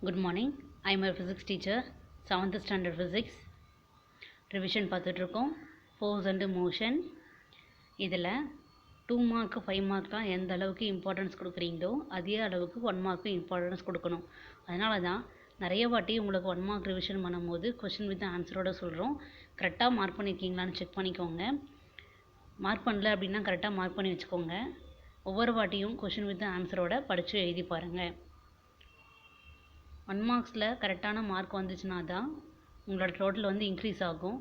Good morning. I am a physics teacher, 7th standard physics. Revision பார்த்துட்ருக்கோம். Force and motion. இதில் 2 mark 5 மார்க்லாம் எந்த அளவுக்கு importance கொடுக்குறீங்களோ அதே அளவுக்கு 1 மார்க்கு இம்பார்ட்டன்ஸ் கொடுக்கணும். அதனால தான் நிறைய வாட்டி உங்களுக்கு 1 மார்க் ரிவிஷன் பண்ணும்போது கொஷின் வித் ஆன்சரோட சொல்கிறோம். கரெக்டாக மார்க் பண்ணியிருக்கீங்களான்னு செக் பண்ணிக்கோங்க. மார்க் பண்ணல அப்படின்னா கரெக்டாக மார்க் பண்ணி வச்சுக்கோங்க. ஒவ்வொரு வாட்டியும் கொஷின் வித் ஆன்சரோட படித்து எழுதி பாருங்கள். 1 மார்க்ஸில் கரெக்டான மார்க் வந்துச்சுன்னா தான் உங்களோட டோட்டல் வந்து இன்க்ரீஸ் ஆகும்.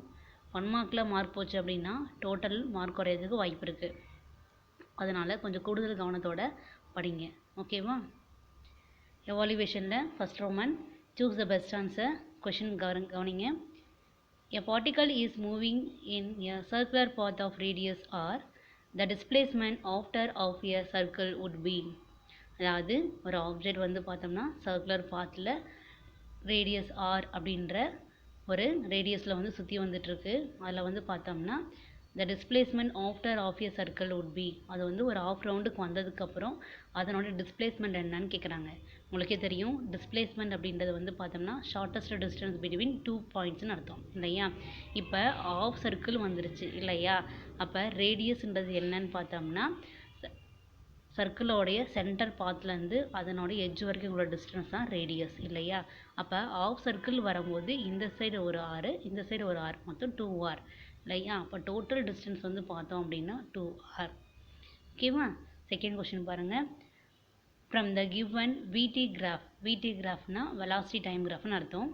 1 மார்க்கில் மார்க் போச்சு அப்படின்னா டோட்டல் மார்க் குறையிறதுக்கு வாய்ப்பு இருக்குது. அதனால் கொஞ்சம் கூடுதல் கவனத்தோட படிங்க. ஓகேவா? எவாலுவேஷனில் first Roman choose the best answer. Question கவனிங்க. A particle is moving in a circular path of radius r. The displacement after of a circle would be. அதாவது ஒரு ஆப்ஜெக்ட் வந்து பார்த்தோம்னா சர்க்குலர் பாத்தில் ரேடியஸ் ஆர் அப்படின்ற ஒரு ரேடியஸில் வந்து சுற்றி வந்துட்டுருக்கு. அதில் வந்து பார்த்தோம்னா the displacement after half a circle would be. அது வந்து ஒரு ஆஃப் ரவுண்டுக்கு வந்ததுக்கப்புறம் அதனோட டிஸ்பிளேஸ்மெண்ட் என்னன்னு கேட்குறாங்க. உங்களுக்கே தெரியும் டிஸ்பிளேஸ்மெண்ட் அப்படின்றது வந்து பார்த்தோம்னா ஷார்ட்டஸ்ட் டிஸ்டன்ஸ் பிட்வீன் 2 பாயிண்ட்ஸ்னு அர்த்தம் இல்லையா? இப்போ ஆஃப் சர்க்கிள் வந்துருச்சு இல்லையா? அப்போ ரேடியஸ்ன்றது என்னன்னு பார்த்தோம்னா சர்க்கிளோடைய சென்டர் பாத்லேருந்து அதனோடைய எட்ஜ் வரைக்கும் உள்ள டிஸ்டன்ஸ் தான் ரேடியஸ் இல்லையா? அப்போ ஆஃப் சர்க்கிள் வரும்போது இந்த சைடு ஒரு ஆர், இந்த சைடு ஒரு ஆர், மொத்தம் 2r இல்லையா? அப்போ டோட்டல் டிஸ்டன்ஸ் வந்து பார்த்தோம் அப்படின்னா 2r. ஓகேவா? செகண்ட் கொஷின் பாருங்கள். From the given VT graph. VT கிராஃப்னா வெலாசிட்டி டைம் கிராஃப்னு அர்த்தம்.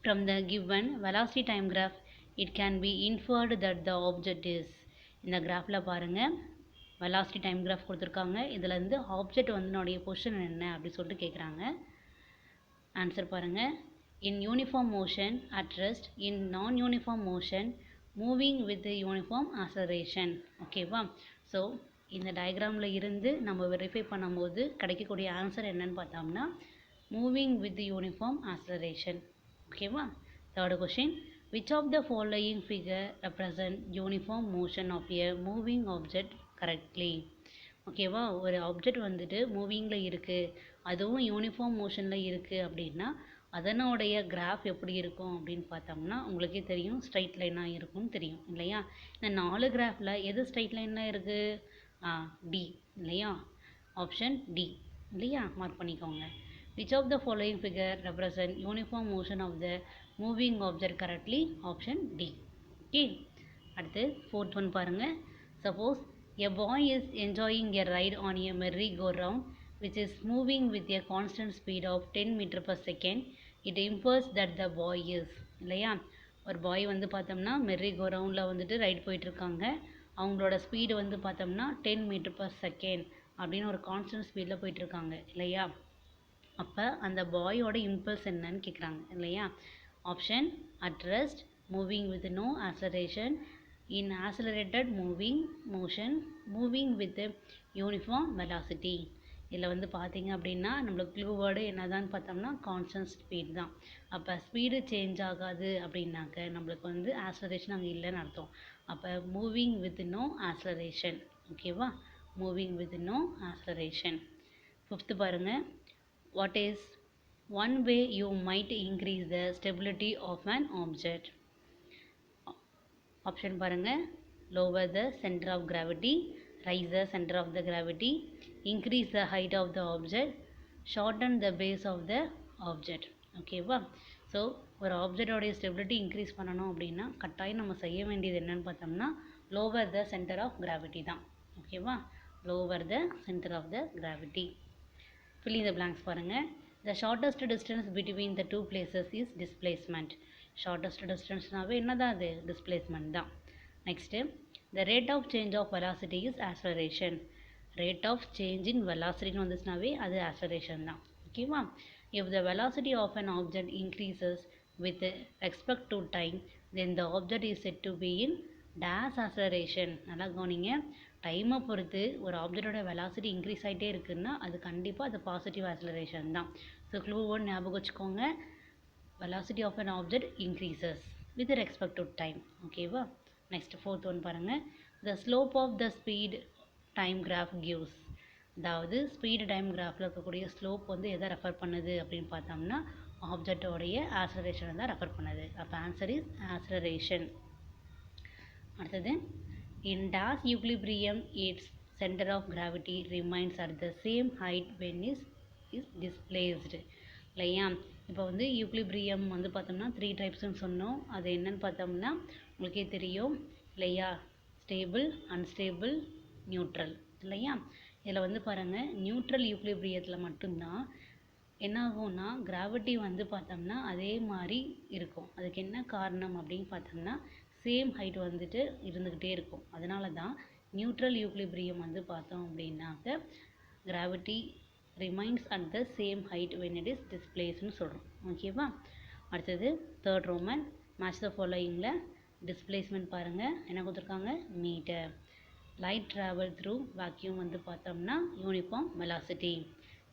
From the given velocity time graph it can be inferred that the object is. இந்த கிராஃபில் பாருங்கள் வெலாசிட்டி டைம் கிராஃப் கொடுத்துருக்காங்க. இதுலேருந்து ஆப்ஜெக்ட் வந்து பொசிஷன் என்ன அப்படி சொல்லிட்டு கேட்குறாங்க. ஆன்சர் பாருங்கள். In uniform motion at rest, in non uniform motion, moving with uniform acceleration. ஓகேவா? ஸோ இந்த டயக்ராமில் இருந்து நம்ம வெரிஃபை பண்ணும்போது கிடைக்கக்கூடிய ஆன்சர் என்னன்னு பார்த்தோம்னா மூவிங் வித் யூனிஃபார்ம் ஆக்ஸலரேஷன். ஓகேவா? Third question. Which of the following figure represent uniform motion of a moving object correctly? ஓகேவா? ஒரு ஆப்ஜெக்ட் வந்துட்டு மூவிங்கில் இருக்குது, அதுவும் யூனிஃபார்ம் மோஷனில் இருக்குது அப்படின்னா அதனோடைய கிராஃப் எப்படி இருக்கும் அப்படின்னு பார்த்தோம்னா உங்களுக்கே தெரியும் ஸ்ட்ரைட் லைனாக இருக்கும்னு தெரியும் இல்லையா? இந்த 4 கிராஃபில் எது ஸ்ட்ரைட் லைனில் இருக்குது? டி இல்லையா? ஆப்ஷன் டி இல்லையா? மார்க் பண்ணிக்கோங்க. Which of the following figure represent uniform motion of the moving object correctly? Option D. Okay. அடுத்து fourth one பாருங்க. Suppose a boy is enjoying a ride on a merry-go-round which is moving with a constant speed of 10 meter per second. It infers that the boy is. இல்லையா? ஒரு பாய் வந்து பார்த்தோம்னா merry கோ ரவுண்டில் வந்துட்டு right போயிட்டுருக்காங்க. அவங்களோட speed வந்து பார்த்தோம்னா 10 மீட்டர் பர் செகண்ட் அப்படின்னு ஒரு கான்ஸ்டன்ட் ஸ்பீடில் போயிட்டுருக்காங்க இல்லையா? அப்போ அந்த பாயோட இம்பல்ஸ் என்னன்னு கேட்குறாங்க இல்லையா? Option at rest, moving with no acceleration, in accelerated motion, moving with uniform velocity. இதில் வந்து பார்த்தீங்க அப்படின்னா நம்மளுக்கு க்ளூ வேர்டு என்னதான்னு பார்த்தோம்னா கான்ஸ்டன்ட் ஸ்பீட் தான். அப்போ ஸ்பீடு சேஞ்ச் ஆகாது அப்படின்னாக்க நம்மளுக்கு வந்து ஆக்ஸலரேஷன் அங்கே இல்லைன்னு அர்த்தம். அப்போ மூவிங் வித் நோ ஆக்ஸலரேஷன். ஓகேவா? Moving with no acceleration. Fifth பாருங்கள். What is one way you might increase the stability of an object? Option பாருங்க. Lower the center of gravity, raise the center of the gravity, increase the height of the object, shorten the base of the object. ஓகேவா? So ஒரு ஆப்ஜெக்டோடைய stability increase பண்ணணும் அப்படின்னா கட்டாயம் நம்ம செய்ய வேண்டியது என்னன்னு பார்த்தோம்னா lower the centre of gravity தான். ஓகேவா? Lower the centre of the gravity. Fill in the blanks பாருங்கள். The shortest distance between the two places is displacement. Shortest distanceனாவே என்னதான் அது? Displacement தான். Next, the rate of change of velocity is acceleration. Rate of change in velocity வந்துச்சுனாவே அது acceleration தான். ஓகேவா? If the velocity of an object increases with respect to time, then the object is said to be in dash acceleration. நல்லா கவனிங்க. டைமை பொறுத்து ஒரு ஆப்ஜெக்டோட velocity increase ஆகிட்டே இருக்குன்னா அது கண்டிப்பாக அது பாசிட்டிவ் ஆக்ஸலரேஷன் தான். ஸோ க்ளூ வேர்ட் ஞாபகம் வச்சுக்கோங்க. Velocity of an object increases with respect to time. ஓகேவா? நெக்ஸ்ட் ஃபோர்த் ஒன் பாருங்கள். The slope of the speed time graph gives. அதாவது ஸ்பீடு டைம் கிராஃபில் இருக்கக்கூடிய ஸ்லோப் வந்து எதை ரெஃபர் பண்ணுது அப்படின்னு பார்த்தோம்னா ஆப்ஜெக்டோடைய ஆக்சலரேஷனை தான் ரெஃபர் பண்ணுது. அப்போ ஆன்சர் இஸ் ஆக்சலரேஷன். அடுத்தது, in dash equilibrium its center of gravity remains at the same height when is displaced. இல்லையா? இப்போ வந்து ஈக்லிபிரியம் வந்து பார்த்தோம்னா 3 டைப்ஸ்னு சொன்னோம். அது என்னன்னு பார்த்தோம்னா உங்களுக்கே தெரியும் இல்லையா? Stable, unstable, neutral. இல்லையா? இதில் வந்து பாருங்கள், நியூட்ரல் ஈக்லிபிரியத்தில் மட்டும்தான் என்ன ஆகும்னா கிராவிட்டி வந்து பார்த்தோம்னா அதே மாதிரி இருக்கும். அதுக்கு என்ன காரணம் அப்படின்னு பார்த்தோம்னா சேம் ஹைட் வந்துட்டு இருந்துக்கிட்டே இருக்கும். அதனால தான் நியூட்ரல் ஈக்லிபிரியம் வந்து பார்த்தோம் அப்படின்னாக்க gravity remains at the same height when it is டிஸ்பிளேஸ்னு சொல்கிறோம். ஓகேவா? அடுத்தது தேர்ட் ரோமன், மேட்ச் த ஃபாலோயிங்கில் டிஸ்பிளேஸ்மெண்ட் பாருங்கள் என்ன கொடுத்துருக்காங்க, metre. Light travel through vacuum வந்து பார்த்தோம்னா uniform velocity.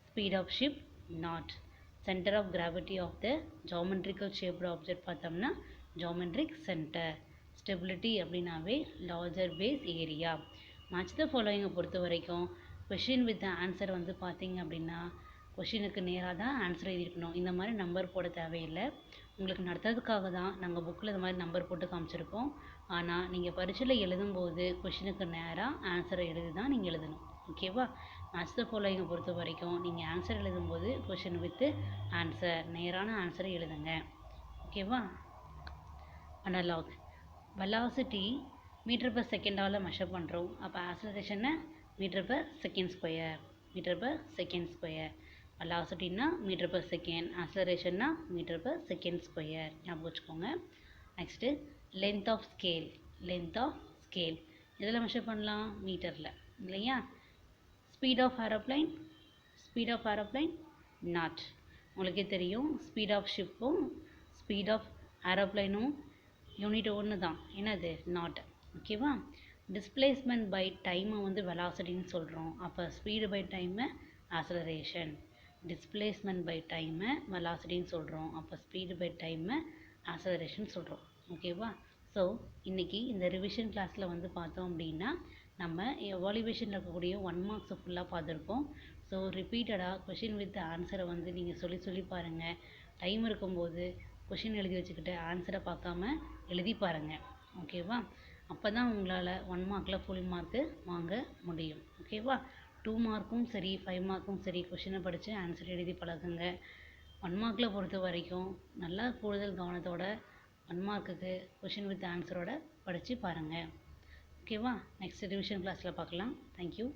Speed of ship knot. Centre of gravity of the geometrical shaped object பார்த்தோம்னா ஜாமெட்ரிக் சென்டர். ஸ்டெபிலிட்டி அப்படின்னாவே larger base area. Match the ஃபாலோயிங்கை பொறுத்த வரைக்கும் கொஷின் வித் ஆன்சர் வந்து பார்த்தீங்க அப்படின்னா கொஷினுக்கு நேராக தான் ஆன்சர் எழுதியிருக்கணும். இந்த மாதிரி நம்பர் போட தேவையில்லை. உங்களுக்கு நடத்துறதுக்காக தான் நாங்கள் புக்கில் இந்த மாதிரி நம்பர் போட்டு காமிச்சிருக்கோம். ஆனால் நீங்கள் பரீட்சையில் எழுதும்போது கொஷினுக்கு நேராக ஆன்சரை எழுதி தான் நீங்கள் எழுதணும். ஓகேவா? மேட்ச் த ஃபாலோயிங்கை பொறுத்த வரைக்கும் நீங்கள் ஆன்சர் எழுதும்போது கொஷின் வித் ஆன்சர் நேரான ஆன்சரை எழுதுங்க. ஓகேவா? அனலாக். வெலாசிட்டி மீட்டர் பர் செகண்டால் மெஷர் பண்ணுறோம். அப்போ ஆக்சலரேஷனை metre per second square. Metre per second square. வெலாசிட்டின்னா மீட்டர் பர் செகண்ட், ஆக்சலரேஷன்னா மீட்டர் பர் செகண்ட் ஸ்கொயர். ஞாபகம் வச்சுக்கோங்க. Next length of scale. Length of scale எதில் மெஷர் பண்ணலாம்? மீட்டரில். இல்லையா? Speed of aeroplane. Speed of aeroplane knot. உங்களுக்கே தெரியும் ஸ்பீட் ஆஃப் ஷிப்பும் ஸ்பீட் ஆஃப் ஏரோப்ளைனும் யூனிட் ஒன்று தான். என்னது? நாட். ஓகேவா? டிஸ்பிளேஸ்மெண்ட் பை டைமை வந்து வெலாசிட்டின்னு சொல்கிறோம். அப்போ ஸ்பீடு பை டைமை ஆக்சலரேஷன். டிஸ்பிளேஸ்மெண்ட் பை டைமை வெலாசிட்டின்னு சொல்கிறோம். அப்போ ஸ்பீடு பை டைமை ஆக்சலரேஷன் சொல்கிறோம். ஓகேவா? ஸோ இன்றைக்கி இந்த ரிவிஷன் கிளாஸில் வந்து பார்த்தோம் அப்படின்னா நம்ம எவாலுவேஷனில் இருக்கக்கூடிய 1 மார்க்ஸை ஃபுல்லாக பார்த்துருக்கோம். ஸோ ரிப்பீட்டடாக கொஷின் வித் ஆன்சரை வந்து நீங்கள் சொல்லி பாருங்கள். டைம் இருக்கும்போது கொஷின் எழுதி வச்சுக்கிட்டு ஆன்சரை பார்க்காம எழுதி பாருங்கள். ஓகேவா? அப்போ தான் உங்களால் 1 மார்க்கில் ஃபுல் மார்க்கு வாங்க முடியும். ஓகேவா? 2 மார்க்கும் சரி 5 மார்க்கும் சரி கொஷினை படித்து ஆன்சர் எழுதி பழகுங்க. 1 மார்க்கில் பொறுத்த வரைக்கும் நல்லா கூடுதல் கவனத்தோட 1 மார்க்குக்கு கொஷின் வித் ஆன்சரோட படித்து பாருங்கள். ஓகேவா? நெக்ஸ்ட் ரிவிஷன் கிளாஸில் பார்க்கலாம். தேங்க்யூ.